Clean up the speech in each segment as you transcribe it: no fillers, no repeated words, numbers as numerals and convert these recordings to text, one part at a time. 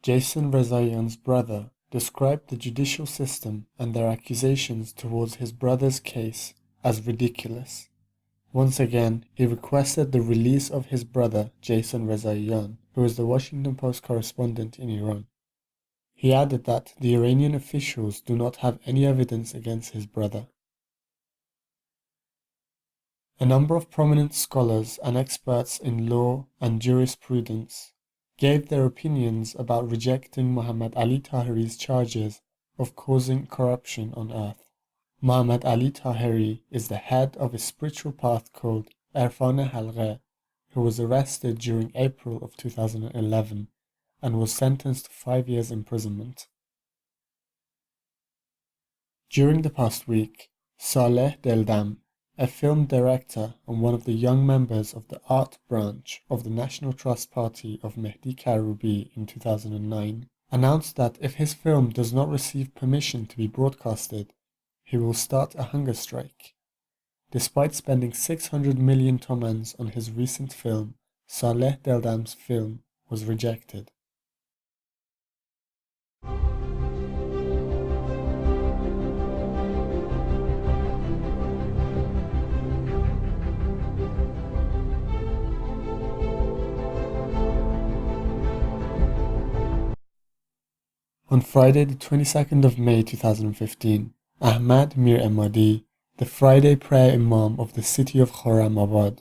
Jason Rezaian's brother described the judicial system and their accusations towards his brother's case as ridiculous. Once again, he requested the release of his brother Jason Rezaian, who is the Washington Post correspondent in Iran. He added that the Iranian officials do not have any evidence against his brother. A number of prominent scholars and experts in law and jurisprudence gave their opinions about rejecting Muhammad Ali Tahiri's charges of causing corruption on earth. Muhammad Ali Tahiri is the head of a spiritual path called Irfan Halqe, who was arrested during April of 2011 and was sentenced to 5 years imprisonment. During the past week, Saleh Deldam, a film director and one of the young members of the art branch of the National Trust Party of Mehdi Karoubi in 2009, announced that if his film does not receive permission to be broadcasted, he will start a hunger strike. Despite spending 600 million tomans on his recent film, Saleh Deldam's film was rejected. On Friday the 22nd of May 2015, Ahmad Mir Emadi, the Friday prayer imam of the city of Khorramabad,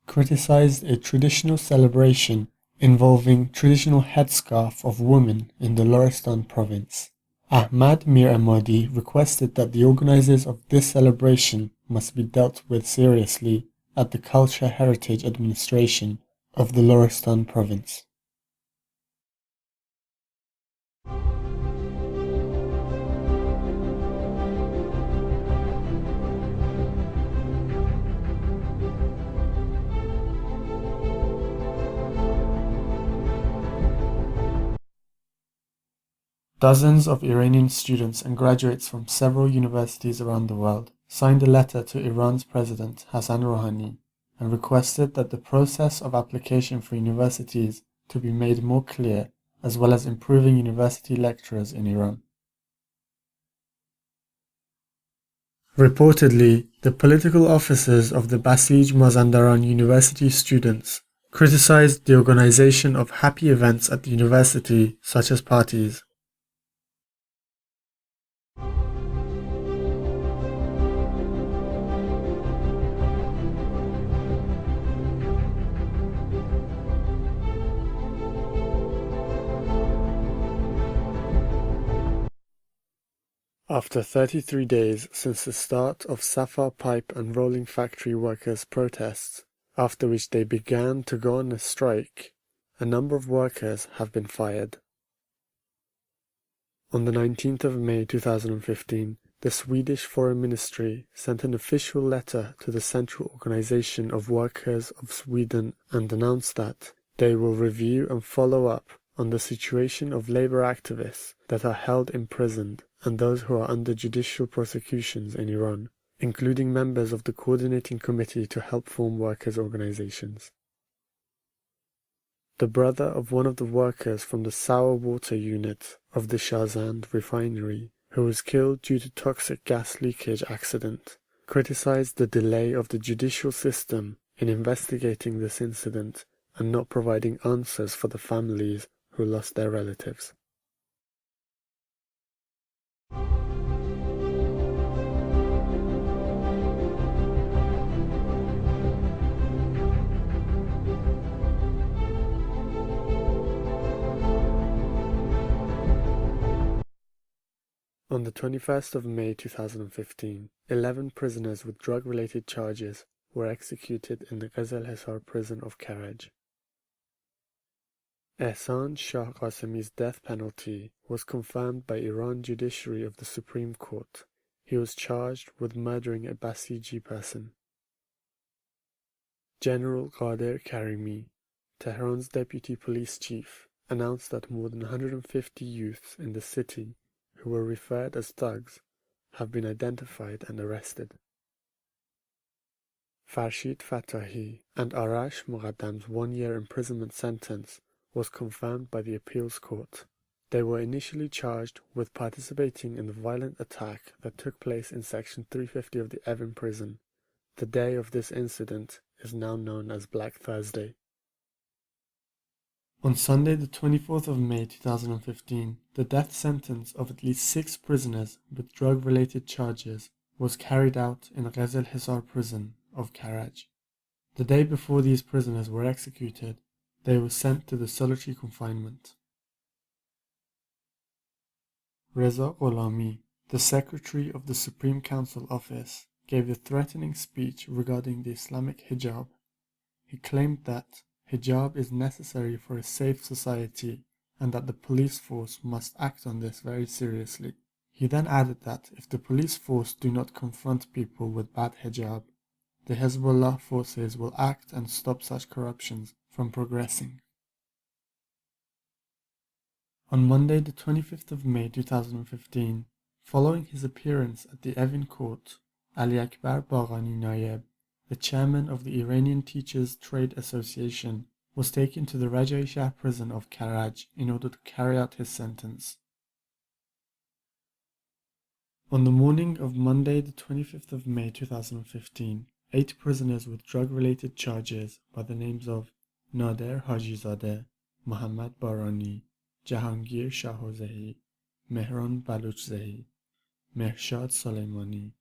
criticized a traditional celebration involving traditional headscarf of women in the Lorestan province. Ahmad Mir Emadi requested that the organizers of this celebration must be dealt with seriously at the Culture Heritage Administration of the Lorestan province. Dozens of Iranian students and graduates from several universities around the world signed a letter to Iran's President Hassan Rouhani and requested that the process of application for universities to be made more clear, as well as improving university lecturers in Iran. Reportedly, the political officers of the Basij Mazandaran University students criticized the organization of happy events at the university, such as parties. After 33 days since the start of Safar pipe and rolling factory workers' protests, after which they began to go on a strike, a number of workers have been fired. On the 19th of May 2015, the Swedish Foreign Ministry sent an official letter to the Central Organization of Workers of Sweden and announced that they will review and follow up on the situation of labor activists that are held imprisoned and those who are under judicial prosecutions in Iran, including members of the Coordinating Committee to help form workers' organizations. The brother of one of the workers from the sour water unit of the Shahzand refinery, who was killed due to toxic gas leakage accident, criticized the delay of the judicial system in investigating this incident and not providing answers for the families who lost their relatives. On the 21st of May 2015, 11 prisoners with drug-related charges were executed in the Ghazal Hisar prison of Karaj. Ehsan Shah Qasemi's death penalty was confirmed by Iran judiciary of the Supreme Court. He was charged with murdering a Basiji person. General Qader Karimi, Tehran's deputy police chief, announced that more than 150 youths in the city who were referred as thugs have been identified and arrested. Farshid Fatahi and Arash Muqaddam's 1-year imprisonment sentence was confirmed by the appeals court. They were initially charged with participating in the violent attack that took place in Section 350 of the Evin prison. The day of this incident is now known as Black Thursday. On Sunday, the 24th of May 2015, the death sentence of at least 6 prisoners with drug-related charges was carried out in Ghazal Hisar prison of Karaj. The day before these prisoners were executed, they were sent to the solitary confinement. Reza Gholami, the Secretary of the Supreme Council Office, gave a threatening speech regarding the Islamic hijab. He claimed that hijab is necessary for a safe society and that the police force must act on this very seriously. He then added that if the police force do not confront people with bad hijab, the Hezbollah forces will act and stop such corruptions from progressing. On Monday, the 25th of May 2015, following his appearance at the Evin court, Ali Akbar Baghani Nayeb, the chairman of the Iranian Teachers Trade Association, was taken to the Rajai Shah prison of Karaj in order to carry out his sentence. On the morning of Monday, the 25th of May 2015, 8 prisoners with drug-related charges by the names of Nader Hajizadeh, Mohammad Barani, Jahangir Shahozehi, Mehran Baluchzehi, Mehshad Soleimani,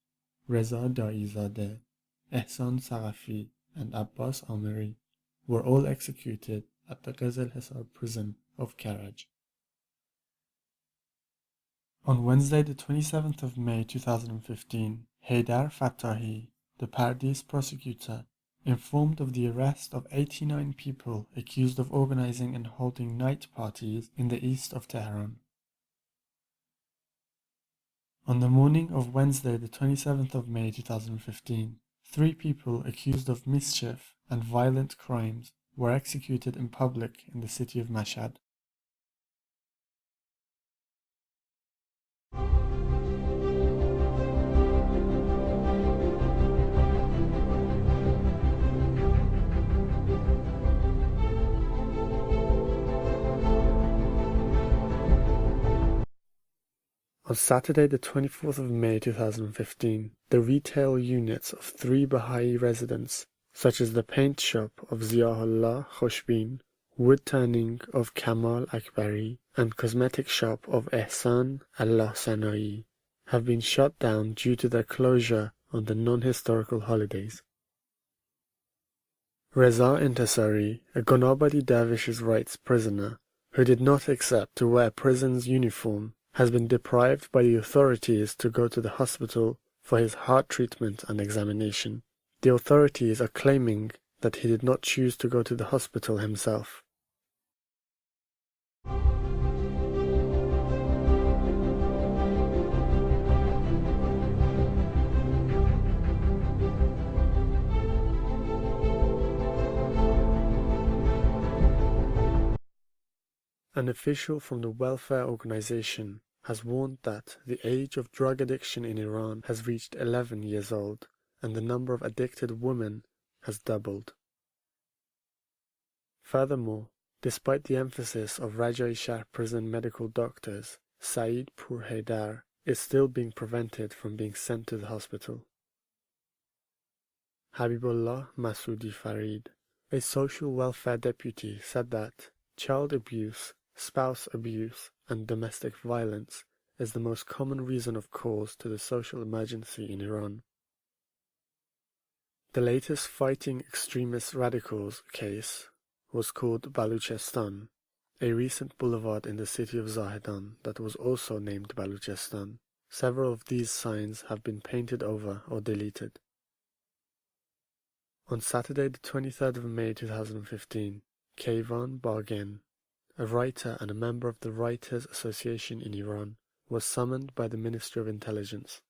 Reza Daizadeh, Ehsan Sarafi, and Abbas Amiri were all executed at the Ghazal Hisar prison of Karaj. On Wednesday, the 27th of May 2015, Haydar Fatahi, the Pardes prosecutor, informed of the arrest of 89 people accused of organizing and holding night parties in the east of Tehran. On the morning of Wednesday, the 27th of May 2015, 3 people accused of mischief and violent crimes were executed in public in the city of Mashhad. On Saturday, the 24th of May 2015, the retail units of 3 Baha'i residents, such as the paint shop of Ziaullah Khoshbin, wood turning of Kamal Akbari, and cosmetic shop of Ehsan Allah Sanai, have been shut down due to their closure on the non-historical holidays. Reza Intasari, a Gonabadi Dervish's rights prisoner, who did not accept to wear prison's uniform, has been deprived by the authorities to go to the hospital for his heart treatment and examination. The authorities are claiming that he did not choose to go to the hospital himself. An official from the welfare organization has warned that the age of drug addiction in Iran has reached 11 years old, and the number of addicted women has doubled. Furthermore, despite the emphasis of Rajai Shah prison medical doctors, Saeed Pur Haidar is still being prevented from being sent to the hospital. Habibullah Masoudi Farid, a social welfare deputy, said that child abuse, spouse abuse, and domestic violence is the most common reason of cause to the social emergency in Iran. The latest fighting extremist radicals case was called Baluchestan, a recent boulevard in the city of Zahedan that was also named Baluchestan. Several of these signs have been painted over or deleted. On Saturday, the 23rd of May 2015, Kayvan Bargen, a writer and a member of the Writers' Association in Iran, was summoned by the Ministry of Intelligence.